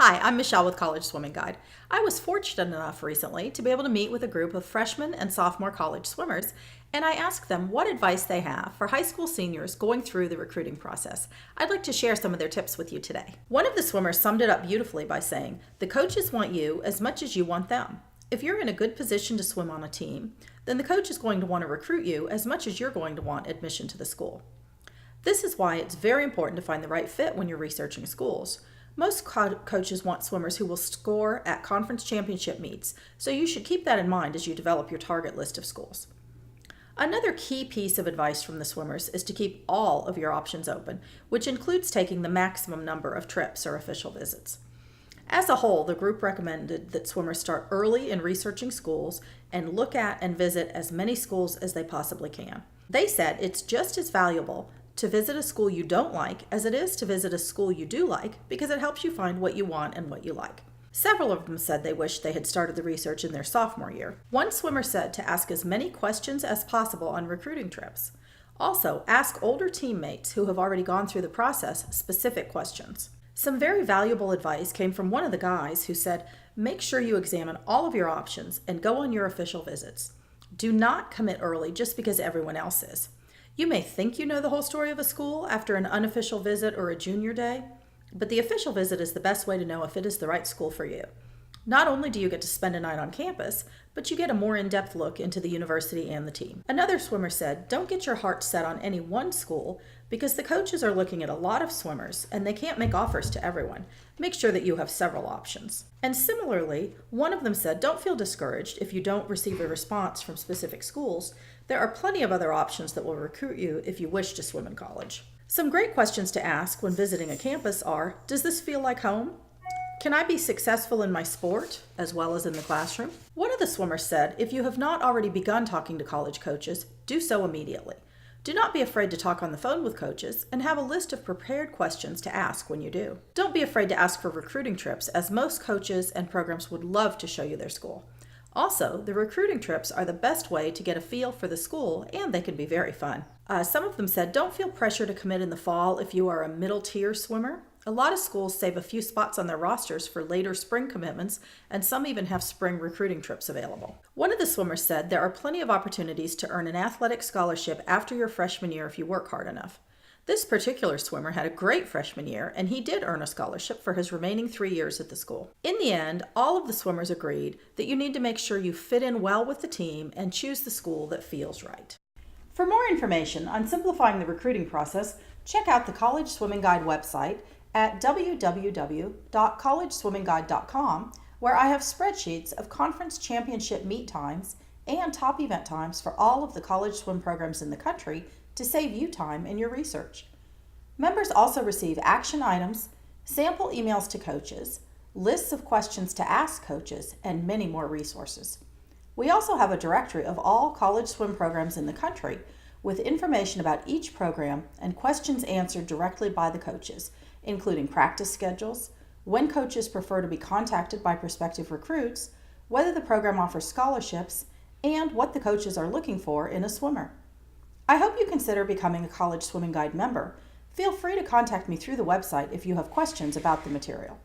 Hi, I'm Michelle with College Swimming Guide. I was fortunate enough recently to be able to meet with a group of freshman and sophomore college swimmers, and I asked them what advice they have for high school seniors going through the recruiting process. I'd like to share some of their tips with you today. One of the swimmers summed it up beautifully by saying, "The coaches want you as much as you want them. If you're in a good position to swim on a team, then the coach is going to want to recruit you as much as you're going to want admission to the school." This is why it's very important to find the right fit when you're researching schools. Most coaches want swimmers who will score at conference championship meets, so you should keep that in mind as you develop your target list of schools. Another key piece of advice from the swimmers is to keep all of your options open, which includes taking the maximum number of trips or official visits. As a whole, the group recommended that swimmers start early in researching schools and look at and visit as many schools as they possibly can. They said it's just as valuable to visit a school you don't like as it is to visit a school you do like, because it helps you find what you want and what you like. Several of them said they wished they had started the research in their sophomore year. One swimmer said to ask as many questions as possible on recruiting trips. Also, ask older teammates who have already gone through the process specific questions. Some very valuable advice came from one of the guys who said, make sure you examine all of your options and go on your official visits. Do not commit early just because everyone else is. You may think you know the whole story of a school after an unofficial visit or a junior day, but the official visit is the best way to know if it is the right school for you. Not only do you get to spend a night on campus, but you get a more in-depth look into the university and the team. Another swimmer said, don't get your heart set on any one school because the coaches are looking at a lot of swimmers and they can't make offers to everyone. Make sure that you have several options. And similarly, one of them said, don't feel discouraged if you don't receive a response from specific schools. There are plenty of other options that will recruit you if you wish to swim in college. Some great questions to ask when visiting a campus are, does this feel like home? Can I be successful in my sport as well as in the classroom? One of the swimmers said, if you have not already begun talking to college coaches, do so immediately. Do not be afraid to talk on the phone with coaches and have a list of prepared questions to ask when you do. Don't be afraid to ask for recruiting trips, as most coaches and programs would love to show you their school. Also, the recruiting trips are the best way to get a feel for the school, and they can be very fun. Some of them said, don't feel pressure to commit in the fall if you are a middle tier swimmer. A lot of schools save a few spots on their rosters for later spring commitments, and some even have spring recruiting trips available. One of the swimmers said there are plenty of opportunities to earn an athletic scholarship after your freshman year if you work hard enough. This particular swimmer had a great freshman year, and he did earn a scholarship for his remaining 3 years at the school. In the end, all of the swimmers agreed that you need to make sure you fit in well with the team and choose the school that feels right. For more information on simplifying the recruiting process, check out the College Swimming Guide website at www.collegeswimmingguide.com, where I have spreadsheets of conference championship meet times and top event times for all of the college swim programs in the country to save you time in your research. Members also receive action items, sample emails to coaches, lists of questions to ask coaches, and many more resources. We also have a directory of all college swim programs in the country with information about each program and questions answered directly by the coaches, including practice schedules, when coaches prefer to be contacted by prospective recruits, whether the program offers scholarships, and what the coaches are looking for in a swimmer. I hope you consider becoming a College Swimming Guide member. Feel free to contact me through the website if you have questions about the material.